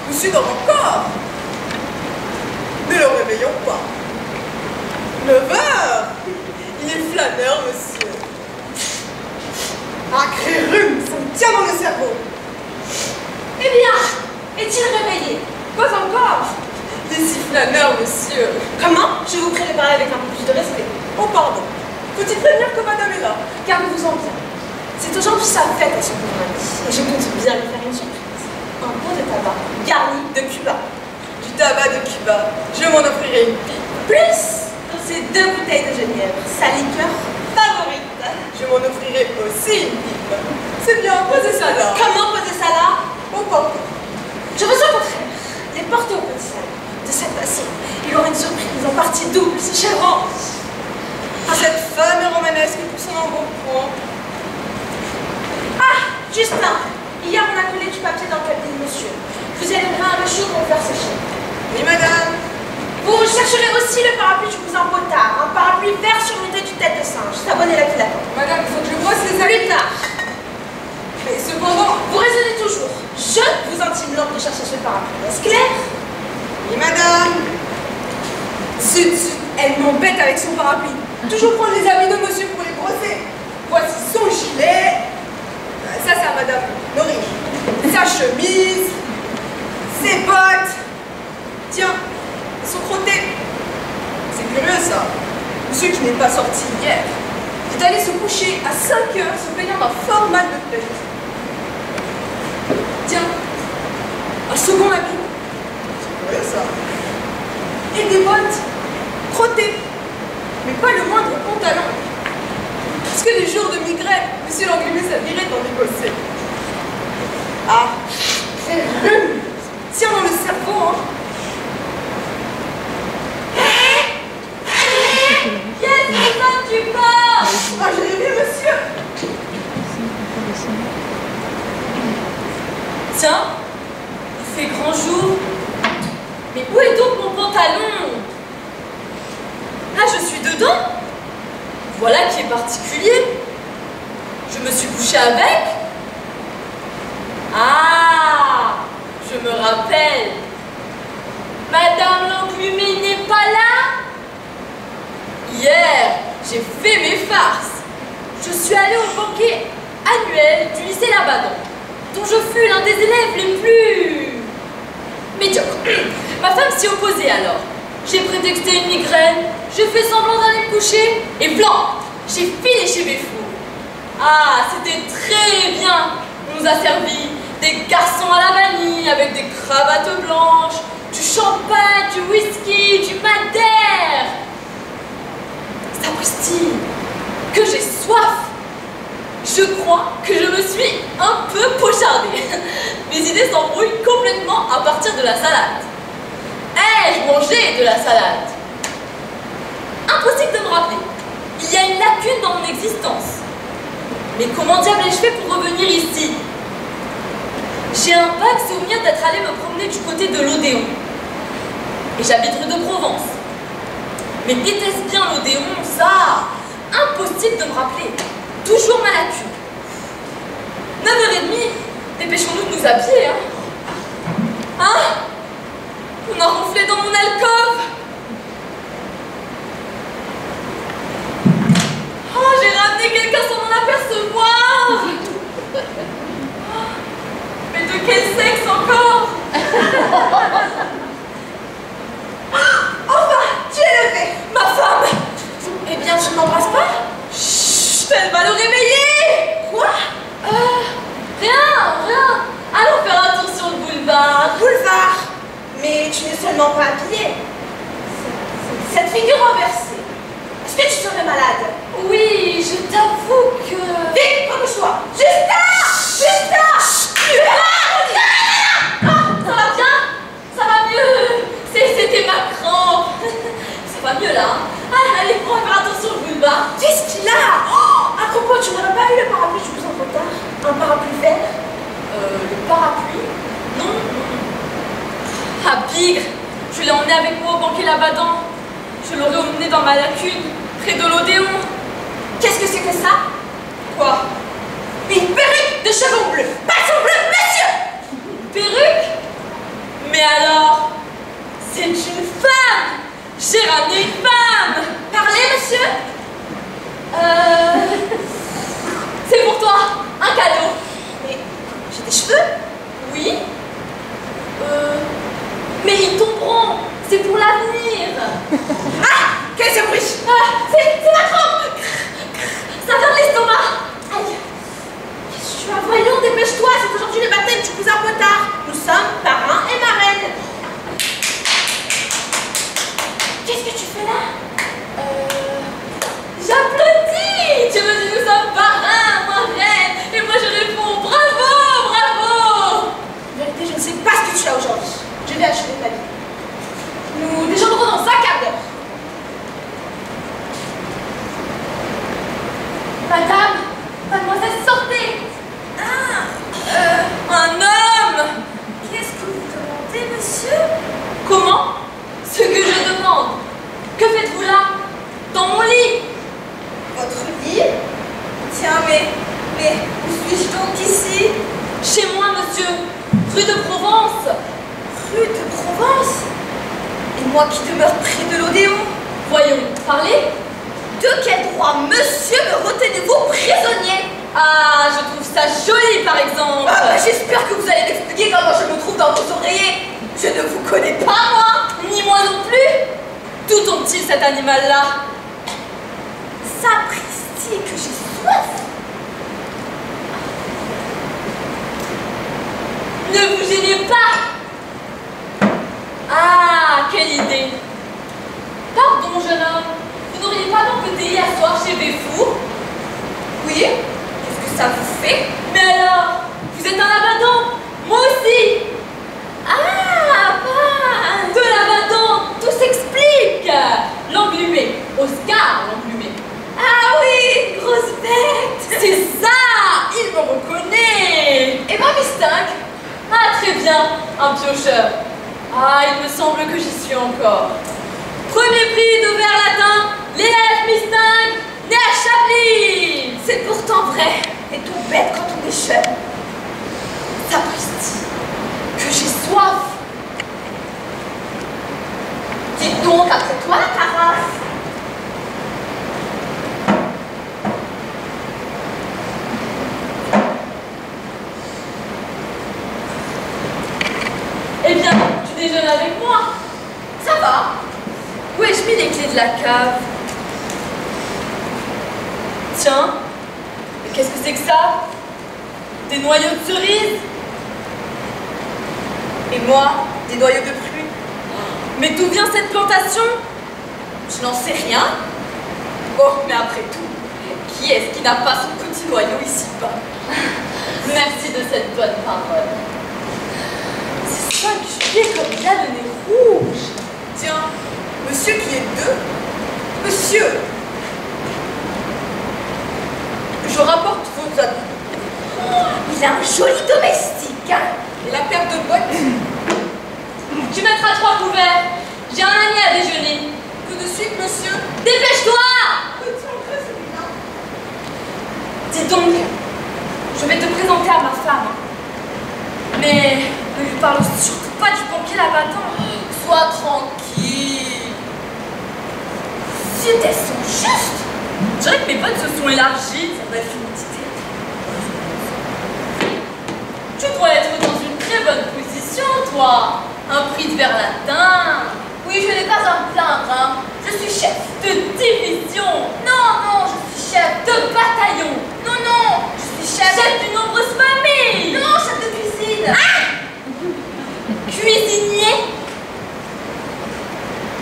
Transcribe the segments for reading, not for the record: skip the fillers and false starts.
Monsieur dort encore. Ne le réveillons pas. 9 heures. Il est flâneur, monsieur. Sacré rhume, ça me tient dans le cerveau. Eh bien, est-il réveillé? Pas encore. Il est si flâneur, monsieur. Comment? Je vous prie de parler avec un peu plus de respect. Oh, pardon. Faut-il prévenir que madame est là? Gardez-vous-en bien. C'est aujourd'hui sa fête à son pauvre ami. Et je compte bien lui faire une surprise. Un pot de tabac garni de Cuba. Du tabac de Cuba. Je m'en offrirai une pipe. Plus ces 2 bouteilles de genièvre, sa liqueur favorite. Je m'en offrirai aussi une pipe. C'est bien, posez ça là. Comment poser ça là? Au porte. Je veux au contraire les porter au petit salon. De cette façon, il aura une surprise en partie double, si chère Rance. Cette femme romanesque pour son embonpoint. Ah, Justin, hier on a collé du papier dans le cabinet de monsieur. Vous allez bien le chaud pour le faire sécher. Oui, madame. Vous chercherez aussi le parapluie du cousin Potard, un parapluie vert surmonté d'une tête de singe. S'abonnez-la qui l'attend. Madame, il faut que je brosse les Plus tard. Mais cependant, Vous raisonnez toujours. Je vous intime l'ordre de chercher ce parapluie. Est-ce clair? oui, madame. Zut, zut, elle m'embête avec son parapluie. Toujours prendre les habits de monsieur pour les brosser. Voici son gilet. Ça, c'est à madame Nori. Sa chemise. Ses bottes. Tiens, elles sont crottées. C'est curieux, ça. Monsieur qui n'est pas sorti hier est allé se coucher à 5 heures se plaignant d'un fort mal de tête. Tiens, un second habit. C'est curieux, ça. Et des bottes crottées. Mais pas le moindre pantalon. Parce que les jours de migraine, monsieur l'englumé s'habillerait dans l'Écossais. Ah, c'est rhume. Tiens dans le cerveau, hein. Qu'est-ce que tu penses? Ah, je l'ai vu, monsieur. Tiens, il fait grand jour. Mais où est donc mon pantalon? Ah, je suis dedans. Voilà qui est particulier. Je me suis couchée avec. Ah, je me rappelle. Madame l'englumée n'est pas là. Hier, j'ai fait mes farces. Je suis allée au banquet annuel du lycée Labadan, dont je fus l'un des élèves les plus médiocres. Ma femme s'y opposait alors. J'ai prétexté une migraine, j'ai fait semblant d'aller me coucher, et blanc, j'ai filé chez mes fous. Ah, c'était très bien. On nous a servi des garçons à la vanille avec des cravates blanches, du champagne, du whisky, du madère. Sapristi, que j'ai soif. Je crois que je me suis un peu pochardée. Mes idées s'embrouillent complètement à partir de la salade. Ai-je mangé de la salade? Impossible de me rappeler. Il y a une lacune dans mon existence. Mais comment diable ai-je fait pour revenir ici? J'ai un vague souvenir d'être allée me promener du côté de l'Odéon. Et j'habite rue de Provence. Mais était-ce bien l'Odéon, ça? Impossible de me rappeler. Toujours ma lacune. 9h30, dépêchons-nous de nous habiller, hein? Hein? On a ronflé dans mon alcôve. Oh, j'ai ramené quelqu'un sans m'en apercevoir. Mais de quel sexe encore? Enfin, tu es levé. Ma femme. Eh bien, tu ne m'embrasses pas? Chut, elle va le réveiller. Quoi? Rien. Allons faire un tour sur le boulevard. Boulevard. Mais tu n'es seulement pas habillée. Cette figure renversée. Est-ce que tu serais malade? Oui, je t'avoue que... Vite, repousse-toi. Justin. Ah, ça va bien? Ça va mieux? C'était ma crampe. pas mieux là. Hein. Ah, allez, on va faire attention au boulevard. Qu'est-ce qu'il a? Oh, à propos, tu n'aurais pas eu le parapluie, je suis en retard. Un parapluie vert? Le parapluie? Non. Ah, Bigre, je l'ai emmené avec moi au banquet là-bas. Je l'aurais emmené dans ma lacune, près de l'Odéon. Qu'est-ce que c'est que ça? Quoi? Une perruque de cheveux bleus. Bâton bleu, monsieur! Une perruque? Mais alors, c'est une femme! J'ai ramené une femme! Parlez, monsieur? C'est pour toi, un cadeau. Mais j'ai des cheveux? Oui. Mais ils tomberont, c'est pour l'avenir. Ah! Qu'est-ce que c'est bruit? C'est ma crampe. Ça vient de l'estomac. Aïe! Qu'est-ce que tu as? Voyons, dépêche-toi, c'est aujourd'hui le baptême du cousin Potard. Nous sommes parrain et marraine. Qu'est-ce que tu fais là? J'applaudis. Tu me dis nous sommes parrain, marraine. Et moi je réponds bravo, bravo. En vérité, je ne sais pas ce que tu as aujourd'hui. Je vais achever ma vie. Nous déjeunerons dans un quart d'heure. Madame, mademoiselle, sortez. Un homme. Qu'est-ce que vous demandez, monsieur? Comment? Ce que je demande. Que faites-vous là? Dans mon lit? Votre lit? Tiens, mais où suis-je donc ici? Chez moi, monsieur. Rue de Provence. Rue de Provence? Et moi qui demeure près de l'Odéon? Voyons, parlez. De quel droit, monsieur, me retenez-vous prisonnier? Ah, je trouve ça joli, par exemple. J'espère que vous allez m'expliquer comment je me trouve dans vos oreillers. Je ne vous connais pas, moi. Ni moi non plus. D'où tombe-t-il cet animal-là? Sapristi, que j'ai soif. Ne vous gênez pas. Ah, quelle idée. Pardon, jeune homme. Vous n'auriez pas donc peut-être y asseoir chez Béfour? Oui? Qu'est-ce que ça vous fait? Mais alors, vous êtes un abadan. Moi aussi. Ah, de l'abadan, tout s'explique. L'englumé, Oscar l'englumé. Ah oui, grosse bête. C'est ça, il me reconnaît. Et ma mistingue? Ah, très bien, un piocheur. Ah, il me semble que j'y suis encore. Premier prix de vers latin, l'élève mistingue, né à Chablis. C'est pourtant vrai. Et tout bête quand on est jeune. Sapristi, que j'ai soif. Dites donc après toi, carafe. Eh bien, tu déjeunes avec moi. Ça va. Où ai-je mis les clés de la cave? Tiens, mais qu'est-ce que c'est que ça? Des noyaux de cerises? Et moi, des noyaux de pluie. Mais d'où vient cette plantation? Je n'en sais rien. Bon, mais après tout, qui est-ce qui n'a pas son petit noyau ici-bas? Merci de cette bonne parole. C'est singulier comme il a le nez rouge. Tiens, monsieur qui est deux. Monsieur, je rapporte vos habits. Il a un joli domestique, hein? Et la paire de bottes? Tu mettras 3 couverts. J'ai un ami à déjeuner. Tout de suite, monsieur. Dépêche-toi! Celui-là. Dis donc, je vais te présenter à ma femme. Mais ne lui parle surtout pas du banquier là-bas. Sois tranquille. Si elles sont justes. Je dirais que mes bottes se sont élargies. Ça va être une petite idée. Tu dois être dans une très bonne position, toi. Un prix de verre latin. Oui, je n'ai pas à me plaindre, hein. Je suis chef. De division. Non, je suis chef. De bataillon. Non, je suis chef. Chef d'une nombreuse famille. Non, chef de cuisine. Ah! Cuisinier.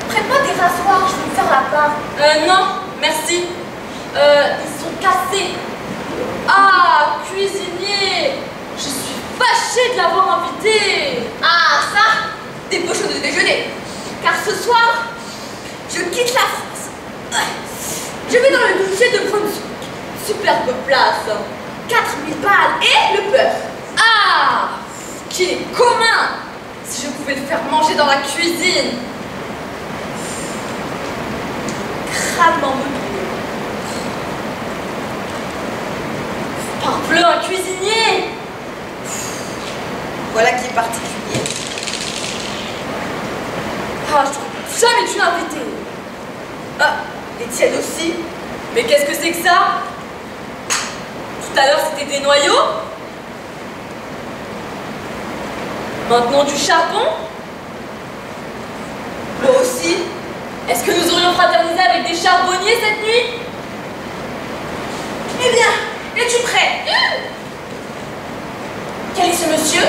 Prête-moi des rasoirs, je vais me faire la part. Non, merci. Ils sont cassés. Ah, cuisinier. Je suis fâchée de l'avoir invité. Ah, ça, des pochons de déjeuner. Car ce soir, je quitte le duché de Brunswick. Superbe place. 4000 balles et le beurre. Ah, ce qui est commun. Si je pouvais le faire manger dans la cuisine. Crânement meublé. Parbleu, un cuisinier. Voilà qui est particulier. Ah, je trouve jamais tu invité. Ah, les tiennes aussi. Mais qu'est-ce que c'est que ça? Tout à l'heure c'était des noyaux. Maintenant du charbon. Moi aussi. Est-ce que nous aurions fraternisé avec des charbonniers cette nuit? Eh bien, es-tu prêt? Quel est ce monsieur?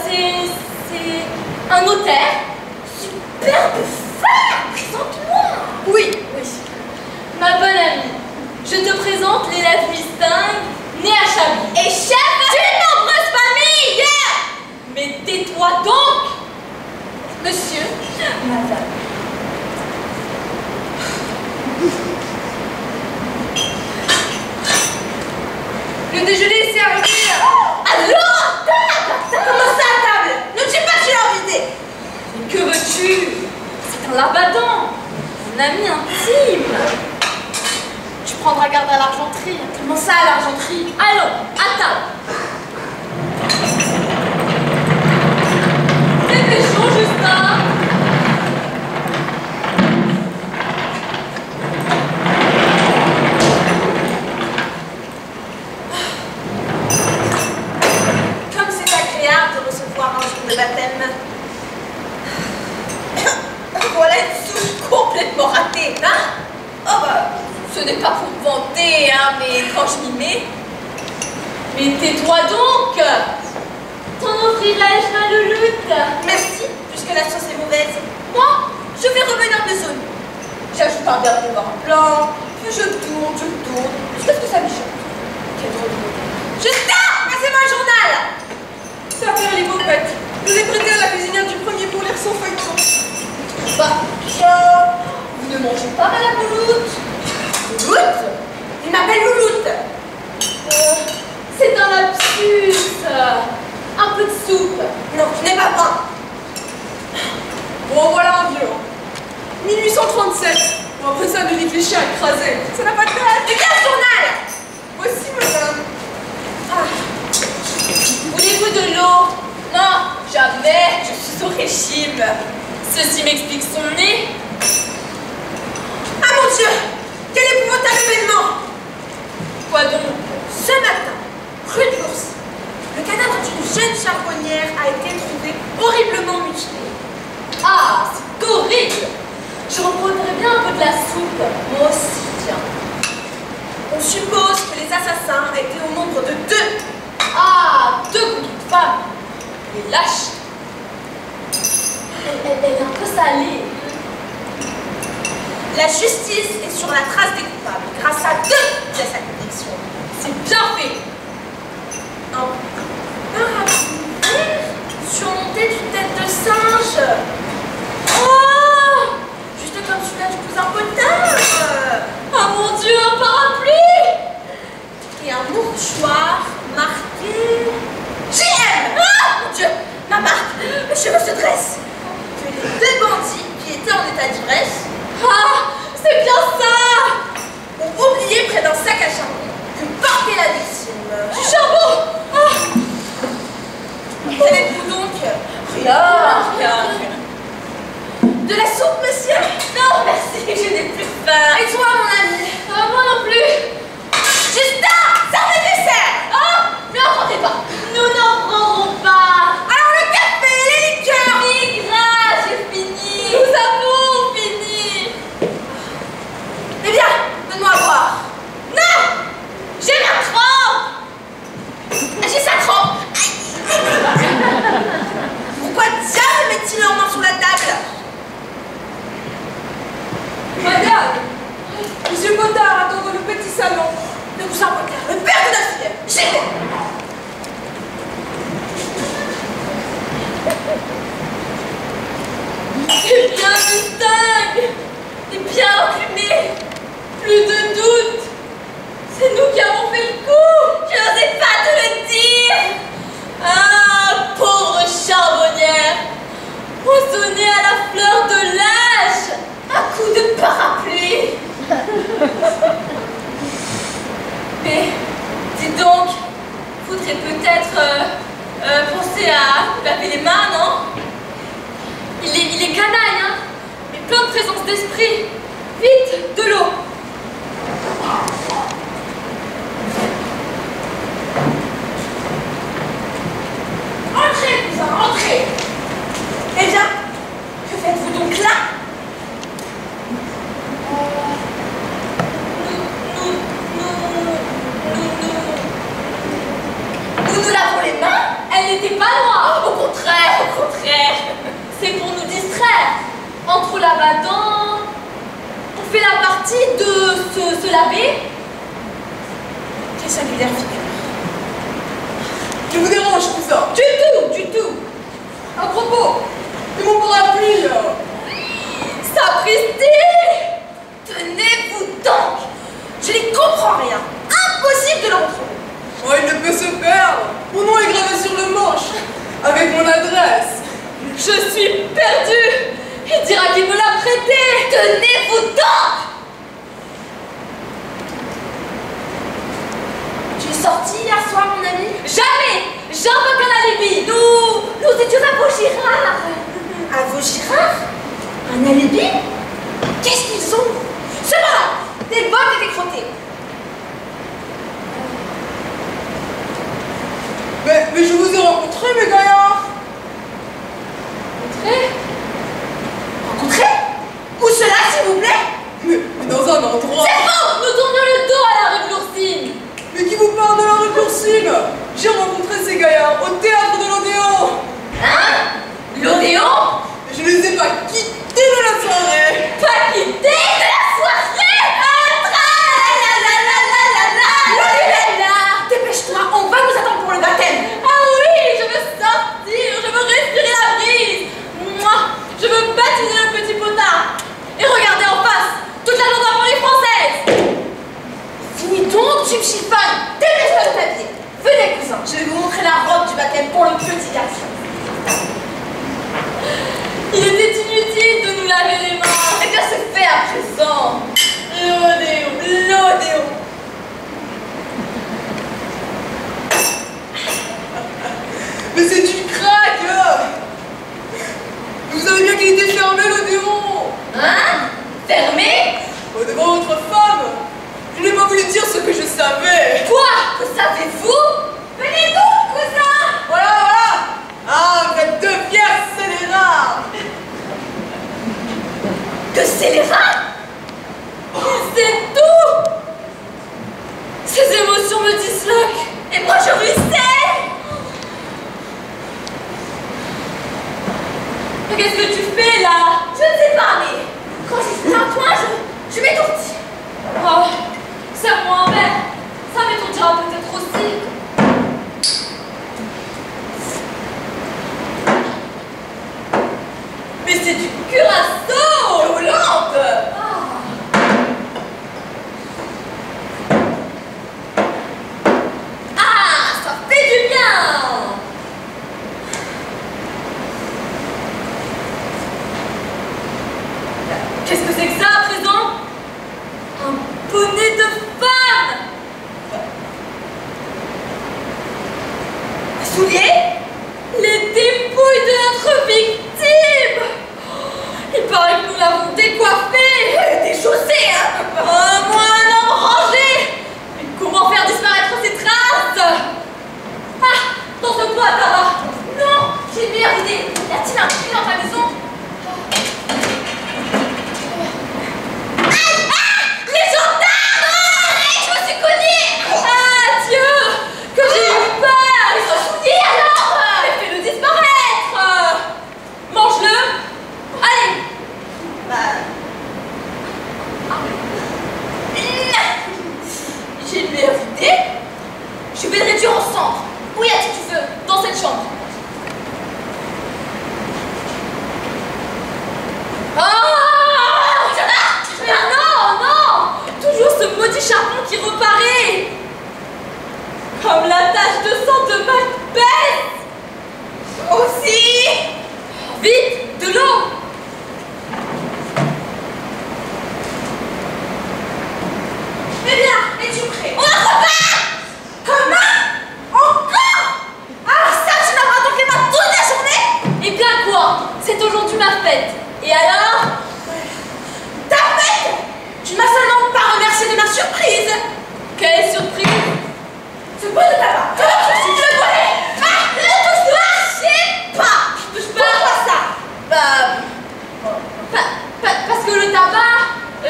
C'est un notaire. Superbe femme. Présente-moi. Oui. Ma bonne amie, je te présente l'élève distingue, née à Chablis. Et chef d'une nombreuse famille. Mais tais-toi donc. Monsieur. Madame. Le déjeuner est servi. Alors, table. Comment ça, à table? Ne dis pas que tu l'as invité. Mais que veux-tu? C'est un labadan, un ami intime. Tu prendras garde à l'argenterie. Comment ça, à l'argenterie? Allons, à table. C'était chaud, Justin. Comme c'est agréable de recevoir un jour de baptême. Voilà une soupe complètement ratée, hein? Oh bah, ce n'est pas pour me vanter, hein, mais quand je m'y mets... Mais tais-toi donc. T'en offrirais-je ma louloute? Merci, puisque la sauce est mauvaise. Moi, Je vais revenir de zone. J'ajoute un verre de vin blanc, puis je tourne, jusqu'à ce que ça m'échappe. Quel drôle de modèle. Justin, passez-moi un journal. Ça va faire les bobettes. Je vous ai prêté à la cuisinière du premier pour l'air sans feuilleton. Bah, vous ne mangez pas, madame Louloute? Louloute? Il m'appelle Louloute. C'est un lapsus. Un peu de soupe. Non, je n'ai pas faim. Bon, voilà un vieux. 1837. Bon, après ça, ne dit que les chiens écrasés. Ça n'a pas de tête. Et bien, le journal. Voici, madame. Voulez-vous de l'eau? Non, jamais. Je suis au régime. Ceci m'explique son nez. Ah mon Dieu! Quel épouvantable événement! Quoi donc? Ce matin, rue de l'Ours, le cadavre d'une jeune charbonnière a été trouvé horriblement mutilé. Ah, c'est horrible. Je reprendrais bien un peu de la soupe. Moi aussi, tiens. On suppose que les assassins étaient au nombre de 2. Ah, 2 contre une femme. Les lâches. Elle est un peu salée. La justice est sur la trace des coupables grâce à 2 pièces à conviction. C'est bien fait. Un parapluie vert surmonté d'une tête de singe. Oh! Juste comme celui-là du cousin Potard. Oh mon Dieu, un parapluie. Et un mouchoir marqué GM. Ah! Mon Dieu, ma marque, mes cheveux se dressent. Que les 2 bandits qui étaient en état d'ivresse Ah, c'est bien ça. ont oublié près d'un sac à charbon que portait la victime. Du charbon. Ah. Savez-vous donc? Rien. De la soupe, monsieur? Non, merci, je n'ai plus faim. Et toi, mon ami? Moi non plus. Justin, servez le dessert. Ah, ne l'entendez pas. Nous n'en prendrons pas. Alors le café, les liqueurs. Fini, grâce, j'ai fini. Nous avons fini. Eh bien, donne-moi à boire. Non, j'ai ma trempe. J'ai sa trempe. Pourquoi diable met-il leurs mains sous la table? Madame, Monsieur Potard attend dans le petit salon. Ne vous en Potard, le père de la fille. J'ai... C'est bien distingue. Et bien enfumé. Plus de doute. absence d'esprit. Vite, de l'eau. Entrez, cousin, entrez. Eh bien, que faites-vous donc là? Nous nous lavons les mains? Elle n'était pas loin. Au contraire, au contraire. C'est pour nous distraire. Entre l'abadan, on fait la partie de se laver. Quelle singulière figure. Je vous dérange, cousin? Du tout. À propos, de mon parapluie, là. Sapristi! Tenez-vous donc. Je n'y comprends rien. Impossible de le retrouver. Oh, il ne peut se perdre. Mon nom est gravé sur le manche, avec mon adresse. Je suis perdue. Il dira qu'il me l'a prêté. Tenez-vous donc. Tu es sorti hier soir, mon ami? Jamais. J'invoque un alibi. Nous étions à Vaugirard. À Vaugirard? Un alibi? Qu'est-ce qu'ils ont? C'est vrai, des bottes et des crottés. Mais je vous ai rencontré, mes gaillards. Rencontré? Où cela, s'il vous plaît? Mais dans un endroit. C'est faux. Nous tournons le dos à la rue de l'Oursine. Mais qui vous parle de la rue Coursine? J'ai rencontré ces gaillards au théâtre de l'Odéon. Hein? L'Odéon? Je les ai pas quittés de la soirée. Pas quitté de la soirée. Dépêche-toi, on va nous attendre pour le baptême. Ah oui, je veux sortir, je veux respirer la brise. Moi, je veux baptiser le petit potard. Et regarder en face toute la gendarmerie française. Finis donc, tu me chiffonnes. Dépêche-toi de t'habiller. Venez, cousin, je vais vous montrer la robe du baptême pour le petit garçon. Il était inutile de nous laver les mains. Eh bien, c'est fait à présent. L'Odéon. Mais c'est du crack. Vous savez bien qu'il était fermé, l'Odéon. Hein? Fermé? Oh, devant votre femme. Je n'ai pas voulu dire ce que je savais. Quoi? Que savez-vous? Venez donc, cousin. Voilà. Ah, vous êtes deux fiers scélérats. Que scélérat? C'est tout. Ces émotions me disloquent. Et moi, je ruisselle. Mais qu'est-ce que tu fais là? Je ne sais pas, mais quand je suis un point, je m'étourdis. Oh, c'est moi un verre. Ça m'étourdira peut-être aussi. Mais c'est du curaçao. Violente. Ah, ça fait du bien.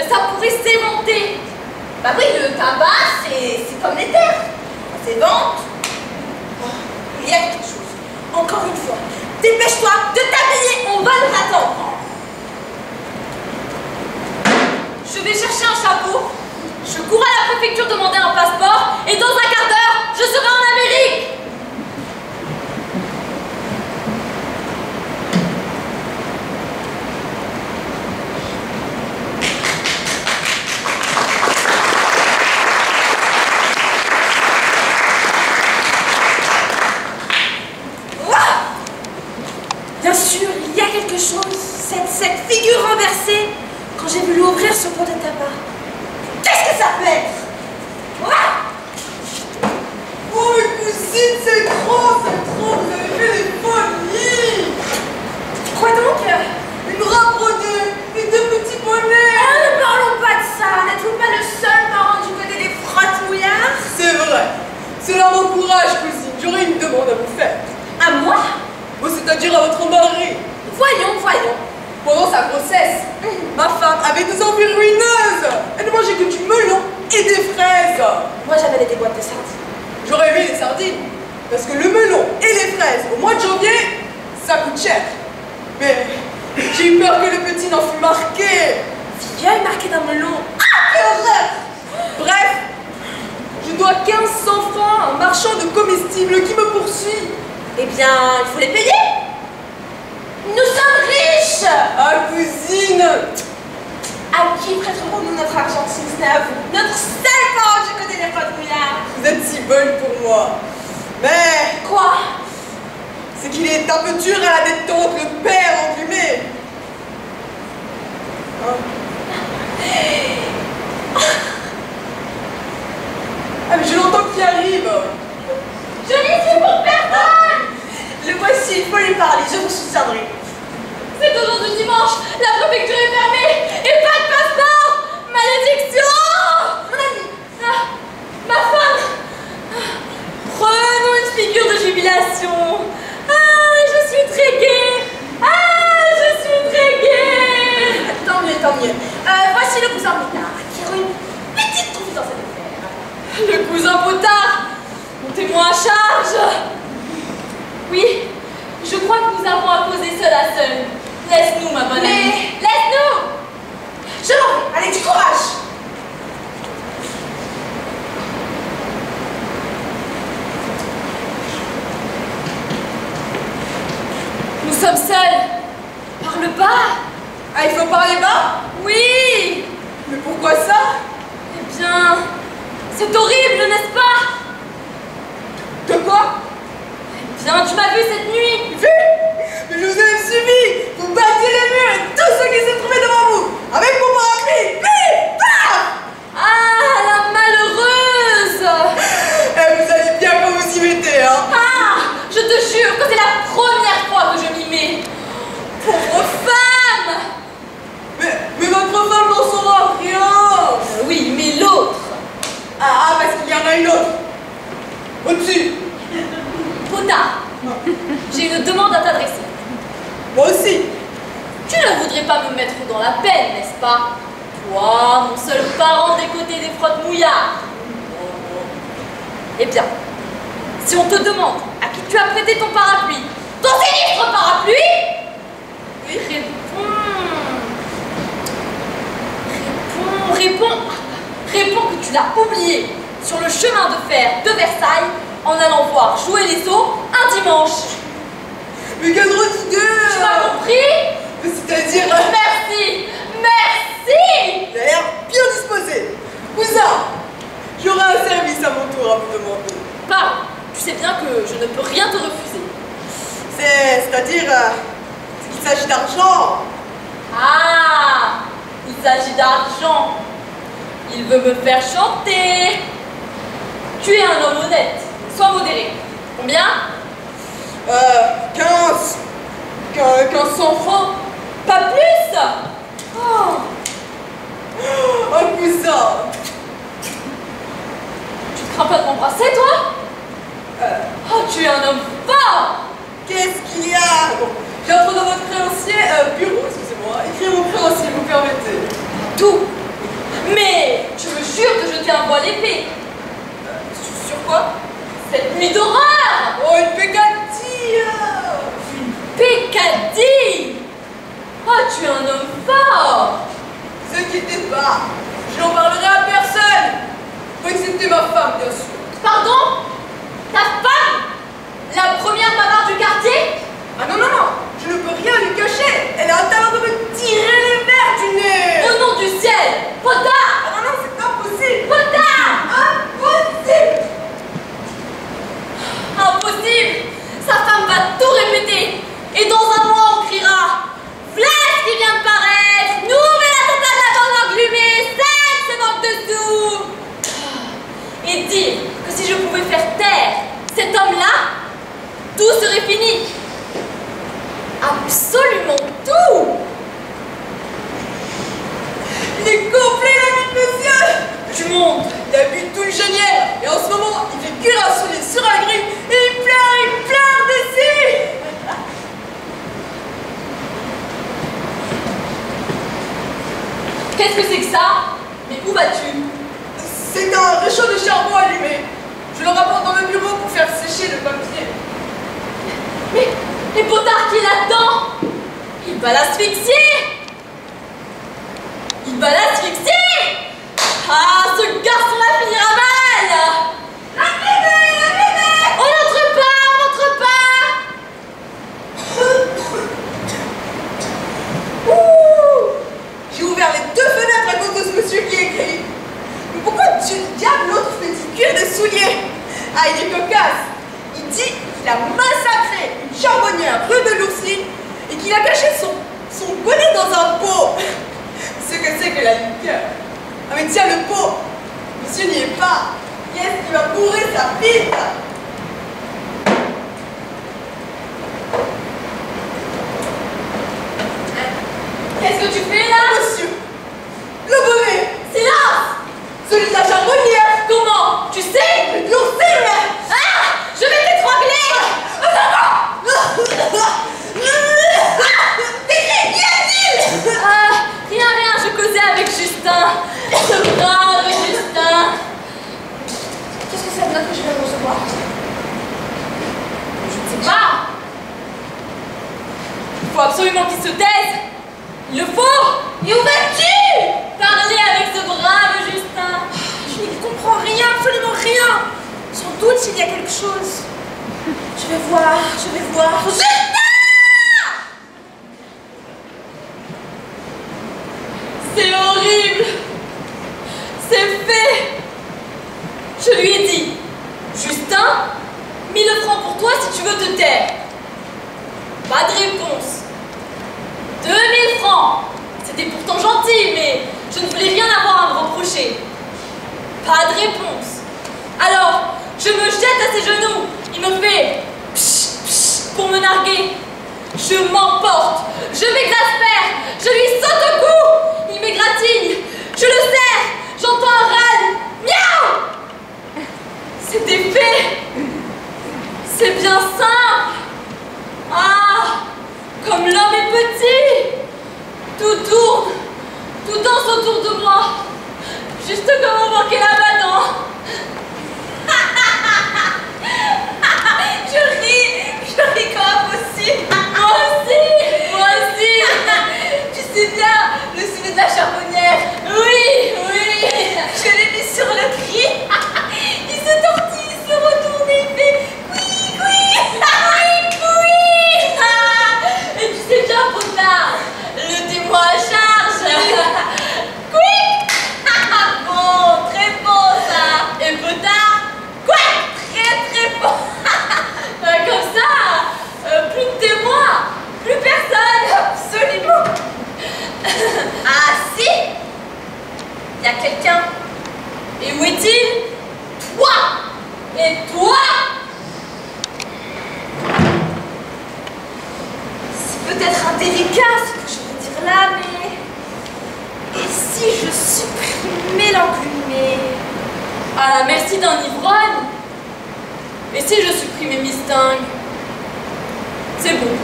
ça pourrait s'aimanter. Bah oui, le tabac, c'est comme les terres. Ça s'évente. Oh, il y a quelque chose. Encore une fois, dépêche-toi de t'habiller, on va nous attendre. Je vais chercher un chapeau. Je cours à la préfecture demander un passeport et dans un quart d'heure, je serai en Amérique. Bien sûr, il y a quelque chose. Cette figure renversée quand j'ai voulu ouvrir ce pot de tabac. Qu'est-ce que ça peut être? Oh, cousine, c'est trop, vous avez fait des folies. Quoi donc? Une robe brodée et deux petits bonnets. Ah, ne parlons pas de ça. N'êtes-vous pas le seul parent du côté des frottes-mouillards? C'est vrai. Cela m'encourage, cousine. J'aurais une demande à vous faire. À moi? Oh, c'est-à-dire à votre mari. Voyons. Pendant sa grossesse, ma femme avait des envies ruineuses. Elle ne mangeait que du melon et des fraises. Moi, j'avais des boîtes de sardines. J'aurais aimé les sardines, parce que le melon et les fraises au mois de janvier, ça coûte cher. Mais j'ai eu peur que le petit n'en fût marqué. Filleule marquée d'un melon. Ah, quelle horreur! Bref, je dois 1500 francs à un marchand de comestibles qui me poursuit. Eh bien, il faut les payer. Nous sommes riches. Ah, cousine! À qui prêterons-nous notre argent si ce n'est à vous? Notre seul parent du côté des frottes-mouillards. Vous êtes si bonne pour moi. Mais Quoi? c'est qu'il est un peu dur à la détente, le père enrhumé. Hein? Ah, mais je l'entends qui arrive. Je n'y suis pour personne. Le voici, il faut lui parler, je vous soutiendrai. C'est au jour du dimanche. La préfecture est fermée. Et pas de passeport. Malédiction. Mon ami. Ah, ma femme. Prenons une figure de jubilation. Ah, je suis très gaie. Ah, je suis très gaie. Tant mieux. Voici le cousin Potard, qui aura une petite trouille dans cette affaire. Le cousin Potard, mon témoin à charge. Oui, je crois que nous avons à causer seul à seul. Laisse-nous, ma bonne amie. Laisse-nous. Je m'en vais. Allez, du courage. Nous sommes seuls. Parle bas. Ah, il faut parler bas? Oui. Mais pourquoi ça? Eh bien, c'est horrible, n'est-ce pas? De quoi? Eh bien, tu m'as vu cette nuit. Vu? Mais je vous ai suivi! Vous battiez les murs et tout ce qui se trouvait devant vous! Avec mon parapluie! Pif! Paf! Ah, la malheureuse. Eh, vous allez bien quand vous y mettez, hein? Ah, je te jure que c'est la première fois que je m'y mets. Pauvre femme. Mais votre femme n'en saura rien! Oui, mais l'autre. Ah, parce qu'il y en a une autre! Au-dessus! Potard, j'ai une demande à t'adresser. Moi aussi! Tu ne voudrais pas me mettre dans la peine, n'est-ce pas? Toi, mon seul parent des côtés des frottes-mouillards. Eh bien, si on te demande à qui tu as prêté ton parapluie, ton sinistre parapluie, oui, réponds que tu l'as oublié sur le chemin de fer de Versailles en allant voir jouer les eaux un dimanche. Mais quelle drôle d'idée! Tu m'as compris? C'est-à-dire... Merci! Merci! Vous avez l'air bien disposé! Cousin, j'aurai un service à mon tour à vous demander. Parle, tu sais bien que je ne peux rien te refuser. C'est-à-dire... c'est qu'il s'agit d'argent. Ah! Il s'agit d'argent. Il veut me faire chanter. Tu es un homme honnête. Sois modéré. Combien? 1500 francs. Pas plus? Oh! Oh, cousin! Tu te crains pas de m'embrasser, toi? Oh, tu es un homme fort! Qu'est-ce qu'il y a? Bon, j'entre dans votre créancier, bureau, excusez-moi. Écrivez mon créancier, vous permettez. Tout! l'épée. Sur quoi? Cette nuit d'horreur! Oh, une pécadille! Une pécadille! Oh, tu es un homme fort! Ne vous inquiétez pas, je n'en parlerai à personne! Faut excepter ma femme, bien sûr. Pardon? Ta femme? La première bavarde du quartier? Ah non, non, non, je ne peux rien lui cacher. Elle a un talent de me tirer les verres du nez. Au nom du ciel! Potard! Ah non, non, c'est impossible. Potard! Impossible. Impossible! Sa femme va tout répéter! Et dans un mois, on criera: Flash qui vient de paraître! Nouvelle attentat de la bande englumée! Sexe manque de sous! Et dire que si je pouvais faire taire cet homme-là, tout serait fini! Absolument tout! Il est complet, l'ami de monsieur. Du monde! Il a bu tout le genièvre. Et en ce moment, il fait cuire un soulier sur la grille. Et il pleure dessus. Qu'est-ce que c'est que ça? Mais où vas-tu? C'est un réchaud de charbon allumé. Je le rapporte dans le bureau pour faire sécher le papier. Mais Potard qui est là-dedans? Il va l'asphyxier! Il va l'asphyxier! Ah, ce garçon-là finira mal! On n'entre pas, on n'entre pas! Ouh. J'ai ouvert les deux fenêtres à cause de ce monsieur qui écrit. Mais pourquoi diable l'autre fait-il cuire des souliers? Ah, il est cocasse. Il dit qu'il a massacré une charbonnière rue de l'Ourcine et qu'il a caché son bonnet dans un pot. Ce que c'est que la liqueur. Ah mais tiens le pot. Monsieur n'y est pas. Qui est-ce qui va bourrer sa pipe? Qu'est-ce que tu fais là? Monsieur, le bonnet, Silence! celui de la charbonnière. Comment? Tu sais? L'Ourcine. Ah! Je vais t'étrangler! Ah, rien, je causais avec Justin. Ce brave Justin. Qu'est-ce que ça veut dire que je viens de recevoir? Je ne sais pas. Il faut absolument qu'il se taise. Il le faut. Et où vas-tu? Parler avec ce brave Justin. Je n'y comprends rien, absolument rien. Sans doute s'il y a quelque chose. Je vais voir. Justin! C'est horrible. C'est fait. Je lui ai dit: Justin, 1000 francs pour toi si tu veux te taire. Pas de réponse. 2000 francs. C'était pourtant gentil, mais je ne voulais rien avoir à me reprocher. Pas de réponse. Alors, je me jette à ses genoux. Il me fait psh, psh pour me narguer. Je m'emporte. Je m'exaspère. Je lui saute au cou. Il m'égratigne. Je le serre. J'entends un râle. Miaou! C'était fait. C'est bien simple. Ah, comme l'homme est petit. Tout tourne. Tout danse autour de moi. Juste comme au banquet là-bas. Je ris comme possible. Moi aussi. Tu sais bien, le soulier de la charbonnière. Oui. Je l'ai mis sur le cri. Il se tortille, il se retourne et il fait oui. Et tu sais bien, Potard, le témoin à charge. Quick. Bon, très bon ça. Et Potard, très bon. Comme ça, plus de témoins, plus personne. Absolument. Ah si, il y a quelqu'un. Et où est-il? Toi. Et toi. C'est peut-être indélicat ce que je veux dire là, mais... Et si je supprimais l'englumé? À la merci d'un ivrogne. Et si je supprimais Mistingue? C'est bon,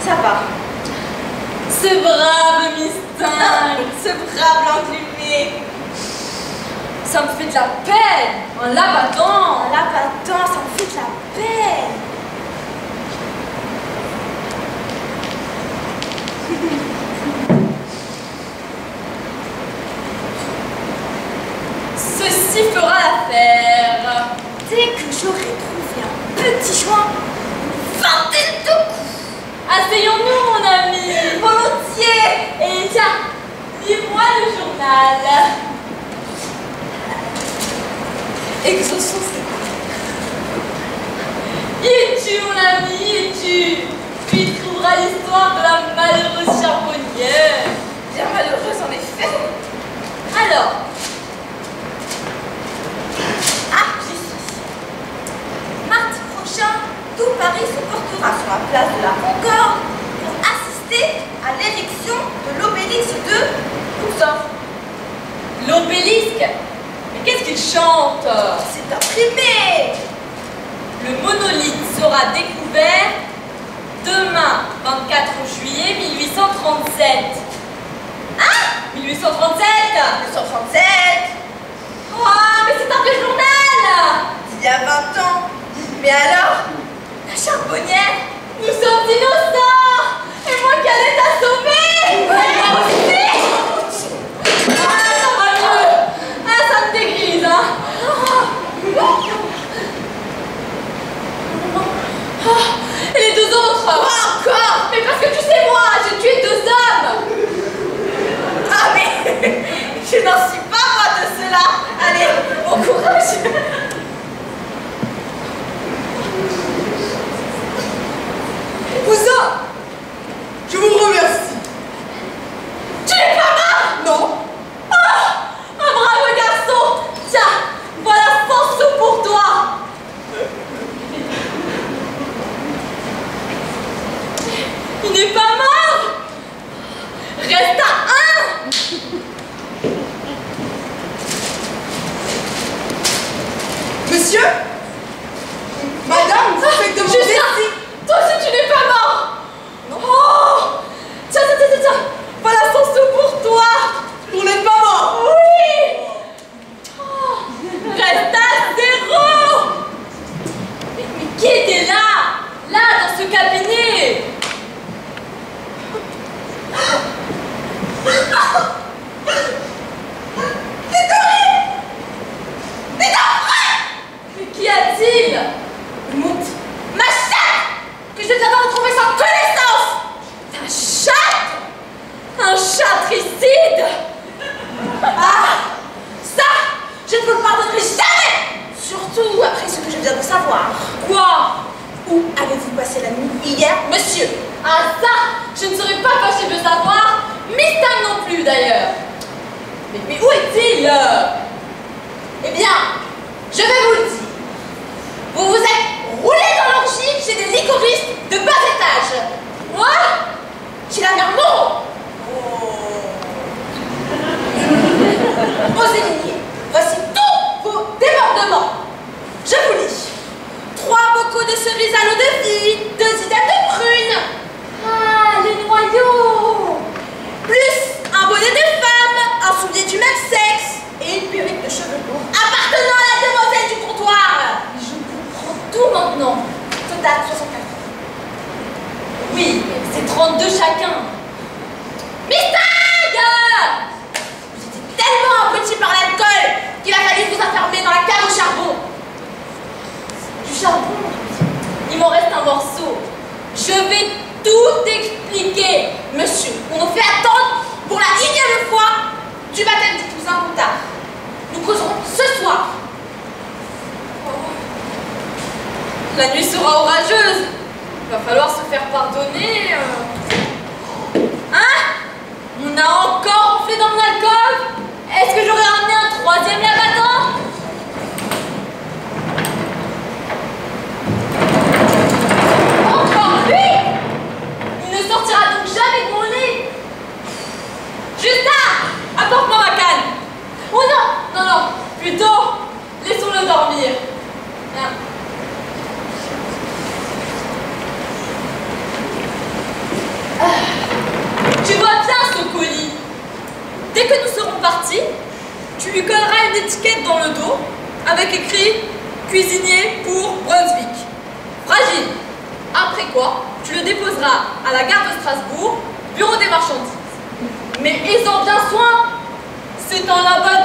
ça va. Ce brave Mistingue, ce brave l'englumé. Ça me fait de la peine. Un labadan. Un labadan, ça me fait de la peine. Ceci fera l'affaire. Dès que j'aurai trouvé un petit joint, une vingtaine de coups. Asseyons-nous, mon ami. Volontiers. Et tiens, lis-moi le journal. Exauçons Y es-tu, mon ami, y es-tu? Tu y trouveras l'histoire de la malheureuse charbonnière. Bien malheureuse en effet. Alors, J'y suis. Mardi prochain, tout Paris se portera sur la place de la Concorde pour assister à l'érection de l'obélisque de Cousin. l'obélisque. Mais qu'est-ce qu'il chante? C'est imprimé. Le monolithe sera découvert demain, 24 juillet 1837. Hein? 1837? 1937. Ah, mais c'est un vieux journal! Il y a 20 ans. Mais alors, la charbonnière, Nous sommes innocents! Et moi qui allais t'assommer! Moi aussi! Ah, ça va mieux! Ah, ça me dégrise, hein! Ah, et les deux autres? quoi encore? Mais parce que tu sais, moi, j'ai tué 2 hommes! Ah mais je n'en suis pas moi de cela. Allez, bon courage. Cousin, je vous remercie. Tu n'es pas mort! Non, Ah! Un brave garçon! Tiens, voilà 100 sous pour toi! Il n'est pas mort! Reste à 1! monsieur, madame, vous faites demander Justin, si... toi aussi tu n'es pas mort! Oh! Tiens, voilà 100 sous pour toi! Vous n'êtes pas mort. Oui! Oh, reste à 0! Mais qui était là? Là, dans ce cabinet? Mais qu'y a-t-il? Monte ma chatte que je viens de retrouver sans connaissance. Ta chatte? Un chatricide? Ah, ça, je ne vous le pardonnerai jamais. Surtout après ce que je viens de savoir. Quoi? Où avez-vous passé la nuit hier, monsieur? Ah ça, je ne serais pas fâchée de savoir, Mystang non plus d'ailleurs. Mais où est-il? Eh bien, je vais vous le dire. Vous vous êtes roulé dans l'orgie chez des licoristes de bas étage. Moi? Chez la mère Moreau. Osez ligner. Voici tous vos débordements. Je vous lis. 3 bocaux de cerises à l'eau de vie, 2 items de prunes. Ah, les noyaux! Plus un bonnet de femme, un soulier du même sexe et une perruque de cheveux blonds appartenant à la demoiselle du comptoir. Je comprends tout maintenant. Total 64. Oui, mais c'est 32 chacun. Mystag! Vous étiez tellement abrutis par l'alcool qu'il a fallu vous enfermer dans la cave au charbon. Du charbon? Il m'en reste un morceau. Je vais tout expliquer. Monsieur, on nous fait attendre pour la 1e fois du baptême du cousin Coutard. Nous causerons ce soir. La nuit sera orageuse. Il va falloir se faire pardonner. Hein? On a encore enflé dans mon alcôve? Est-ce que j'aurais ramené un 3e labadan? Encore lui? Il ne sortira donc jamais de mon lit. Justin, apporte-moi ma canne. Oh non, non, non, plutôt, laissons-le dormir. Viens. Tu vois bien ce colis. Dès que nous serons lui colleras une étiquette dans le dos avec écrit « Cuisinier pour Brunswick ». Fragile. Après quoi, tu le déposeras à la gare de Strasbourg, bureau des marchandises. Mais aie-en bien soin, c'est un là-bas